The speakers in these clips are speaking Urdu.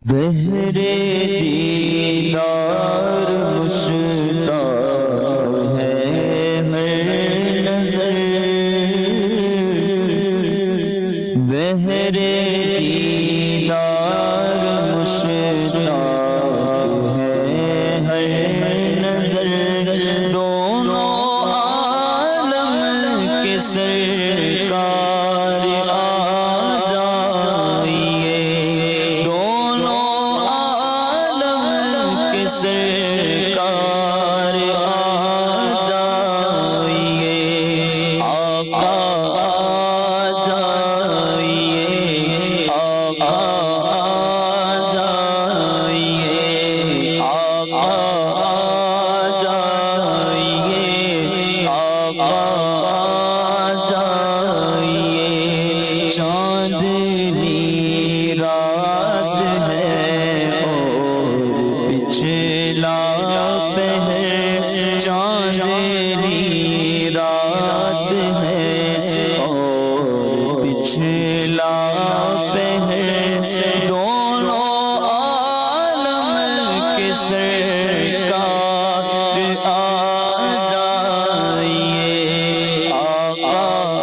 بہر دیدار مشتاق ہے ہر نظر، بہر دیدار مشتاق ہے ہر نظر، دونوں عالم کے سرکار آ جائیے، دونوں عالم کے سرکار آ جائیے، آقا آ جائیے، آقا آ جائیے، آقا آ جائیے، آقا آ جائیے، چاندنی رات ہے اور پچھلا پہر، چاندنی رات ہے اور پچھلا پہر، دونوں عالم کے سرکار آ جائیے، آقا آ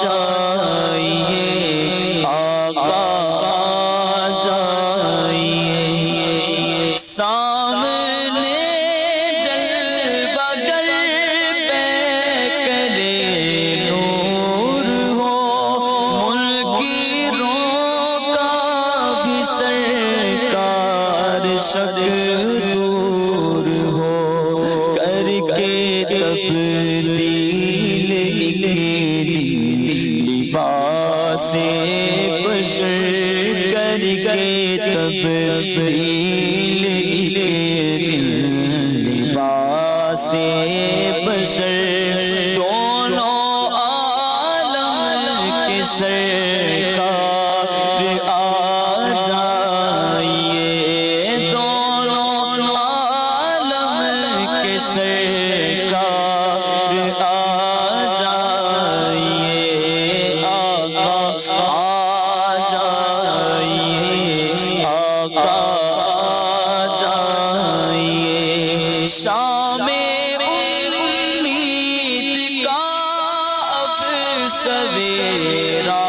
جائیے، آقا آ جائیے، سامنے جلوہ گر پہ کرے نور ہو، منکروں کا بھی سرکار شک دور ہو، کر کے تبدیل ایک لباس بشر، کر کے تبدیل ایک لباس بشر، دونوں عالم کے سرکار آ جائیے، دونوں عالم کے سرکار آ جائیے، آقا آ جائیے، آقا آ جائیے، شام امید کا اب سویرا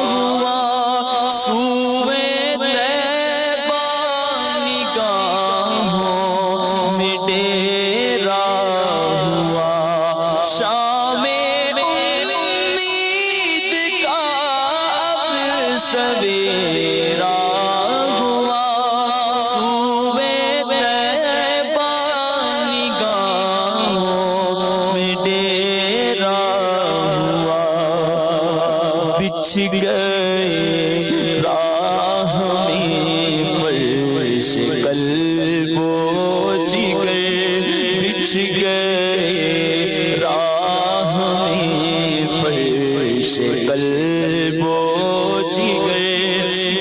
ہوا، سوئے طیبہ نگاہوں میں ڈیرا ہوا، شام امید کا اب سویرا ہوا، سوئے طیبہ نگاہوں میں ڈیرا ہوا، بچھ گئے راہ میں فرش قلب و جگر، بچھ گئے راہ میں فرش قلب و جگر،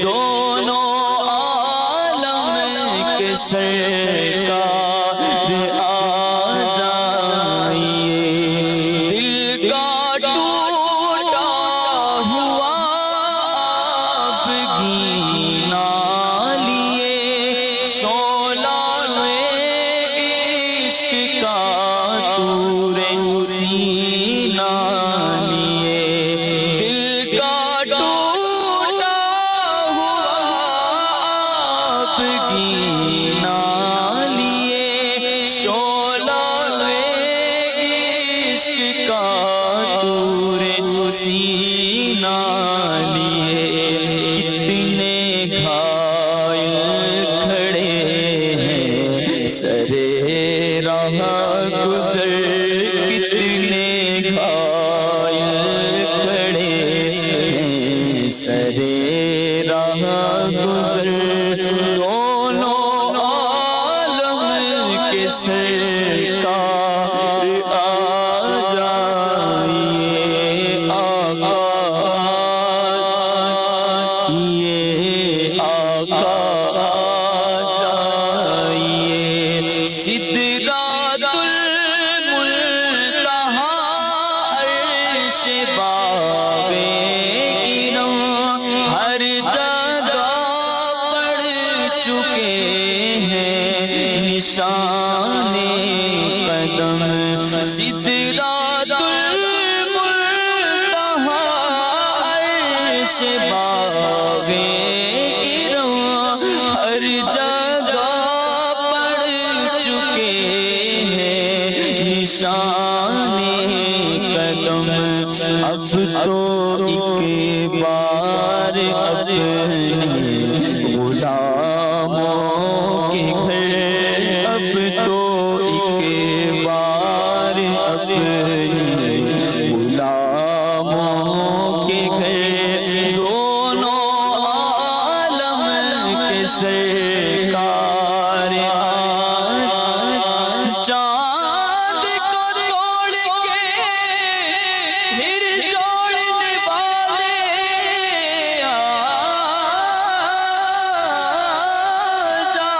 دونوں عالم کے سرکار آ جائیے، دل کا ٹوٹا ہوا آپ گینا لیے، شعلہ عشق کا طور سینہ لیے، دل کا ٹوٹا ہوا آپ گینا لیے، شعلہ عشق کا طور سینہ لیے، کتنے گھائل کھڑے ہیں سرے راہ گزر، کتنے گھائل کھڑے ہیں سرے راہ گزر، دونوں عالم کے سرکار آ جائیے، آقا یہ آقا آ جائیے، سدرات المنتہا عرش باغ گرم، ہر جگہ چکے ہیں نشان قدم سدرات المنتہا عرش باغ گراں ہر جگہ پڑ چکے ہیں نشان قدم اب تو ایک بار اپنے غلاموں کے گھر اب تو ایک بار اپنے غلاموں کے گھر دونوں عالم کے سرکار چاند کو توڑ کے پھر جوڑنے والے آجا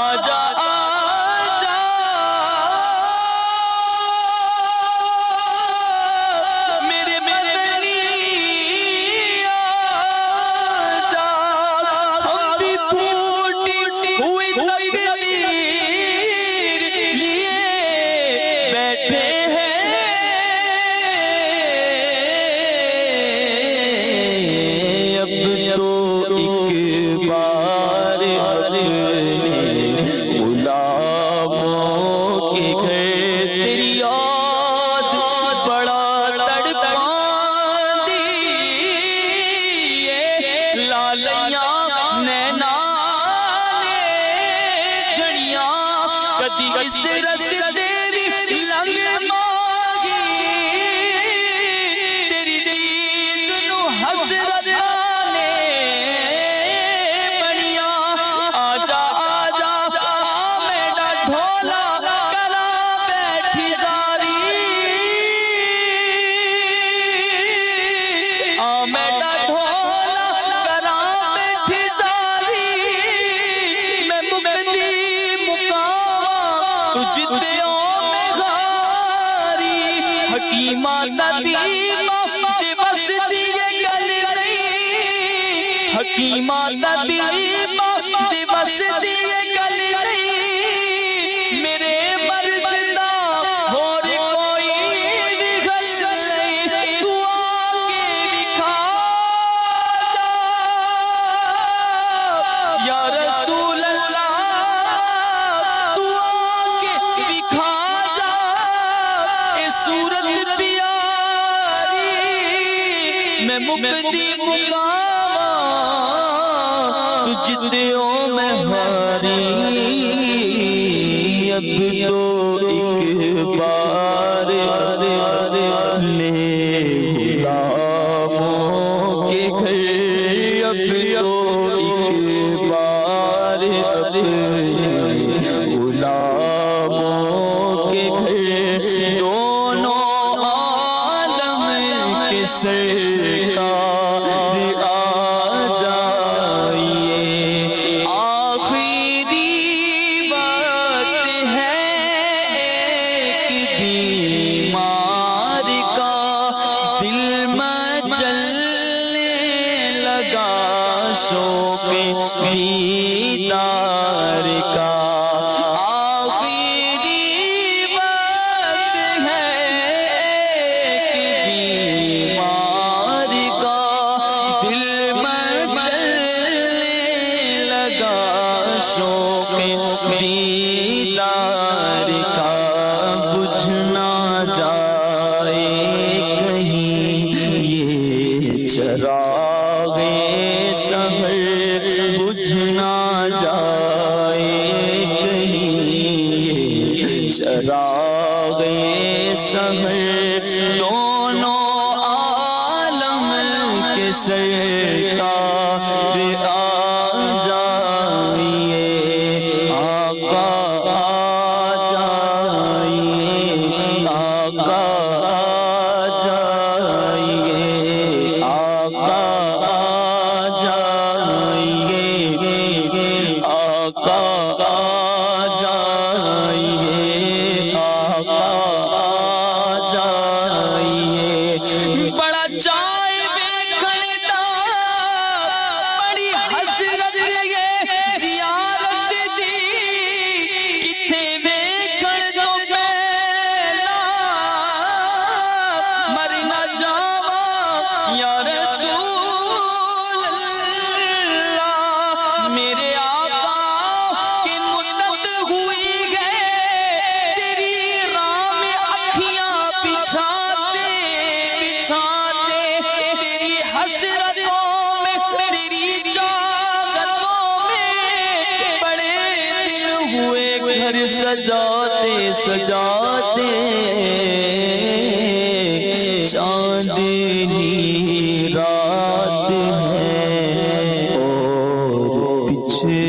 آجا میرے مدنی آجا ہم بھی پھوٹی ہوئی تقدیر لیے بیٹھے ہیں اب تو ایک بار اپنے غلاموں کے گھر تیری یاد بڑا تڑپاندی لالیاں نینا نے جھڑیاں کدی اس رستے بھی لنگ مانگی تیری دید نو حسرت نے بڑیاں آجا آجا میرا ڈھولا کرا بیٹھی زاری میرا ڈھولا کرا بیٹھی زاری میں مقدی مقام تجھ دیوں میں غاری حکیمہ طبیبہ دبس دیئے گل نہیں حکیمہ طبیبہ دبس دیئے گل نہیں میرے مرزدہ اور کوئی بھی غل نہیں تو آکے دکھا جا یا رسول اللہ تو آکے دکھا جا اے صورت پیاری میں مقدی مقام تجھ دیوں میں ہاری اب تو ایک بار اپنے غلاموں کے گھر اب تو ایک بار اپنے غلاموں کے گھر دونوں عالم کے سرکار آ جائیے آخری وقت ہے ایک بیمار کا دل مچلنے لگا شوق دیدار کا آخری وقت ہے ایک بیمار کا دل مچلنے لگا شوق دیدار کا بجھ نہ جائے کہیں یہ چراغ سحر بجھ نہ جائے کہیں یہ چراغ سحر دونوں عالم کے سرکار آ جائیے آقا آ جائیے آقا آ جائیے آقا آ جائیے سجاتے سجاتے چاندنی رات ہے اور پیچھے